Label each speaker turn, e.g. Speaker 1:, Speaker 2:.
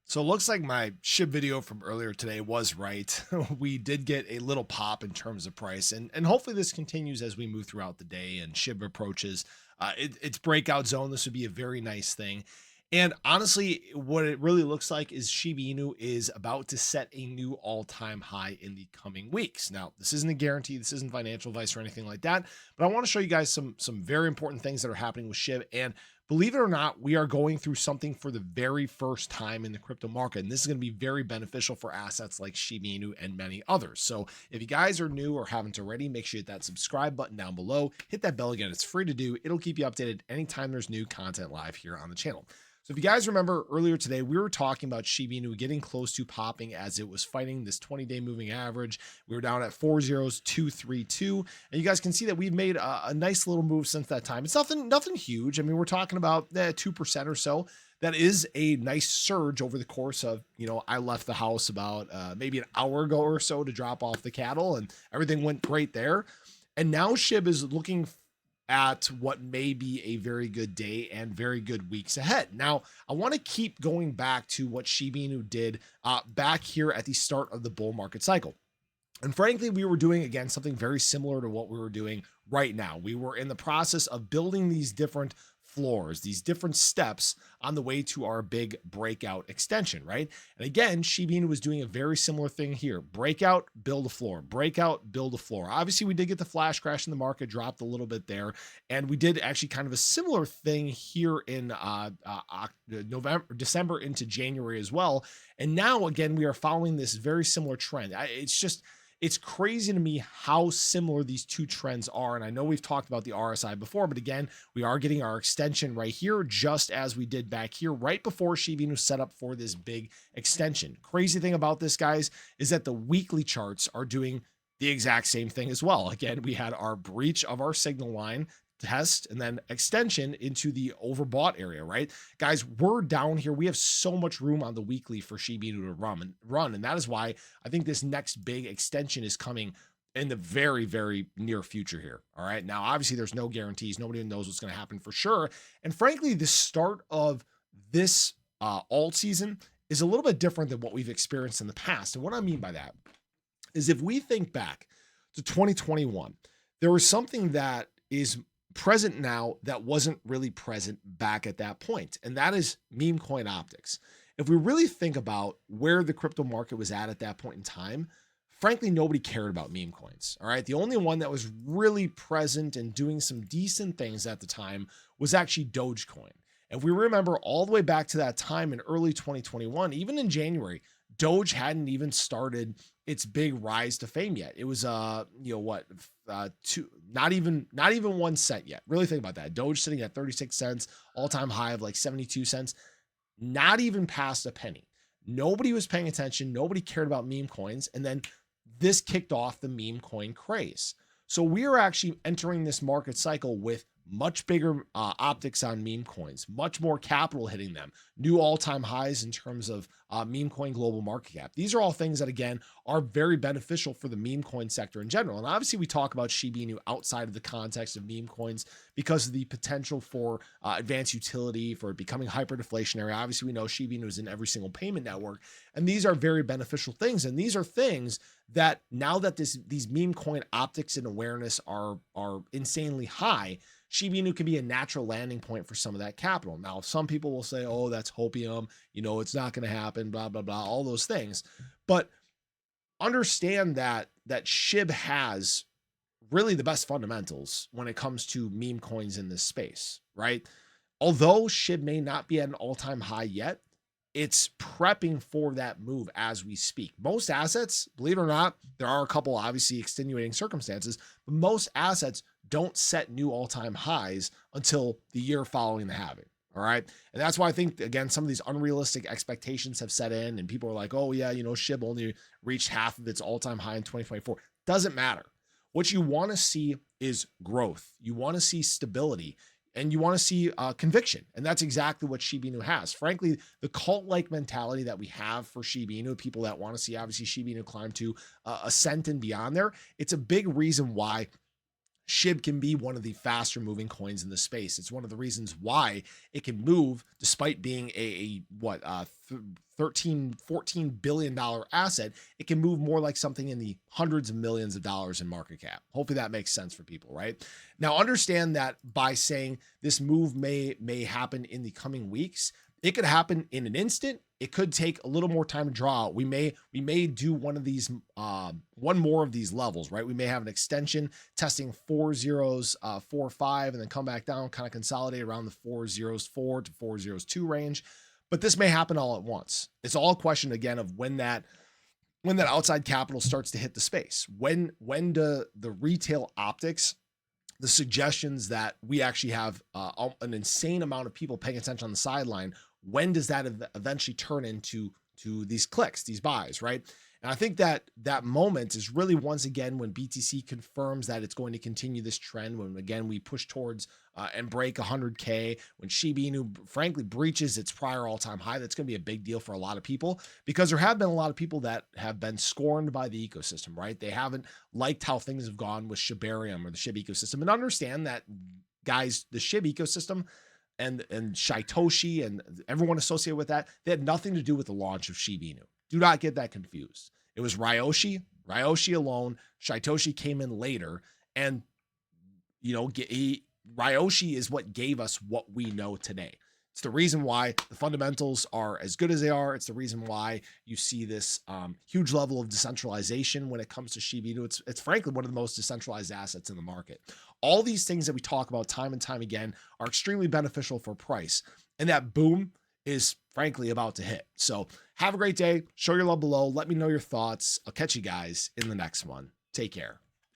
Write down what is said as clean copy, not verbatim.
Speaker 1: So it looks like my Shib video from earlier today was right. We did get a little pop in terms of price, and hopefully this continues as we move throughout the day and Shib approaches its breakout zone. This would be a very nice thing. And honestly, what it really looks like is Shiba Inu is about to set a new all-time high in the coming weeks. Now, this isn't a guarantee, this isn't financial advice or anything like that, but I want to show you guys some very important things that are happening with Shib. And believe it or not, we are going through something for the very first time in the crypto market. And this is going to be very beneficial for assets like Shiba Inu and many others. So if you guys are new or haven't already, make sure you hit that subscribe button down below. Hit that bell again. It's free to do. It'll keep you updated anytime there's new content live here on the channel. So if you guys remember earlier today, we were talking about Shiba Inu getting close to popping as it was fighting this 20-day moving average. We were down at 40232, and you guys can see that we've made a nice little move since that time. It's nothing huge. I mean, we're talking about 2% or so. That is a nice surge over the course of, I left the house about maybe an hour ago or so to drop off the cattle, and everything went great there. And now Shib is looking at what may be a very good day and very good weeks ahead. Now, I want to keep going back to what Shiba Inu did back here at the start of the bull market cycle. And frankly, we were doing, again, something very similar to what we were doing right now. We were in the process of building these different floors, these different steps on the way to our big breakout extension, right? And again, Shiba Inu was doing a very similar thing here. Breakout, build a floor, breakout, build a floor. Obviously, we did get the flash crash in the market, dropped a little bit there. And we did actually kind of a similar thing here in December into January as well. And now, again, we are following this very similar trend. It's crazy to me how similar these two trends are. And I know we've talked about the RSI before, but again, we are getting our extension right here, just as we did back here, right before Shiba Inu set up for this big extension. Crazy thing about this, guys, is that the weekly charts are doing the exact same thing as well. Again, we had our breach of our signal line test and then extension into the overbought area, right? Guys, we're down here. We have so much room on the weekly for Shiba Inu to run. And that is why I think this next big extension is coming in the very, very near future here. All right. Now, obviously, there's no guarantees. Nobody knows what's going to happen for sure. And frankly, the start of this alt season is a little bit different than what we've experienced in the past. And what I mean by that is if we think back to 2021, there was something that is present now that wasn't really present back at that point, and that is meme coin optics. If we really think about where the crypto market was at that point in time, frankly, nobody cared about meme coins. All right. The only one that was really present and doing some decent things at the time was actually Dogecoin. If we remember all the way back to that time in early 2021, even in January, Doge hadn't even started its big rise to fame yet. It was not even 1 cent yet. Really think about that. Doge sitting at 36 cents, all-time high of like 72 cents, not even past a penny. Nobody was paying attention. Nobody cared about meme coins. And then this kicked off the meme coin craze. So we are actually entering this market cycle with much bigger optics on meme coins, much more capital hitting them, new all-time highs in terms of meme coin global market cap. These are all things that, again, are very beneficial for the meme coin sector in general. And obviously, we talk about Shiba Inu outside of the context of meme coins because of the potential for advanced utility, for it becoming hyperdeflationary. Obviously, we know Shiba Inu is in every single payment network, and these are very beneficial things. And these are things that now that these meme coin optics and awareness are insanely high, Shiba Inu can be a natural landing point for some of that capital. Now, some people will say, oh, that's hopium, it's not going to happen, blah, blah, blah, all those things. But understand that Shib has really the best fundamentals when it comes to meme coins in this space, right? Although Shib may not be at an all-time high yet, it's prepping for that move as we speak. Most assets, believe it or not, there are a couple obviously extenuating circumstances, but most assets don't set new all-time highs until the year following the halving. All right. And that's why I think, again, some of these unrealistic expectations have set in and people are like, oh yeah, Shib only reached half of its all-time high in 2024. Doesn't matter. What you want to see is growth. You want to see stability. And you want to see conviction. And that's exactly what Shiba Inu has. Frankly, the cult-like mentality that we have for Shiba Inu, people that want to see, obviously, Shiba Inu climb to a cent and beyond there, it's a big reason why Shib can be one of the faster moving coins in the space. It's one of the reasons why it can move despite being a what 13 14 billion dollar asset. It can move more like something in the hundreds of millions of dollars in market cap. Hopefully that makes sense for people, right? Now understand that by saying this move may happen in the coming weeks, it could happen in an instant. It could take a little more time to draw out. We may do one of these one more of these levels, right? We may have an extension testing 4 zeros 4 5 and then come back down, kind of consolidate around the 4 zeros 4 to 4 zeros 2 range. But this may happen all at once. It's all a question again of when that outside capital starts to hit the space. When do the retail optics, the suggestions that we actually have an insane amount of people paying attention on the sideline, when does that eventually turn into these clicks, these buys, right? And I think that moment is really once again when BTC confirms that it's going to continue this trend, when again we push towards and break 100K, when Shiba Inu frankly breaches its prior all-time high. That's going to be a big deal for a lot of people, because there have been a lot of people that have been scorned by the ecosystem, right? They haven't liked how things have gone with shibarium or the Shib ecosystem. And understand that, guys, the Shib ecosystem and Shitoshi and everyone associated with that, they had nothing to do with the launch of Shiba Inu. Do not get that confused. It was Ryoshi alone. Shitoshi came in later, and Ryoshi is what gave us what we know today. It's the reason why the fundamentals are as good as they are. It's the reason why you see this huge level of decentralization when it comes to Shiba Inu. It's frankly one of the most decentralized assets in the market. All these things that we talk about time and time again are extremely beneficial for price. And that boom is frankly about to hit. So have a great day. Show your love below. Let me know your thoughts. I'll catch you guys in the next one. Take care.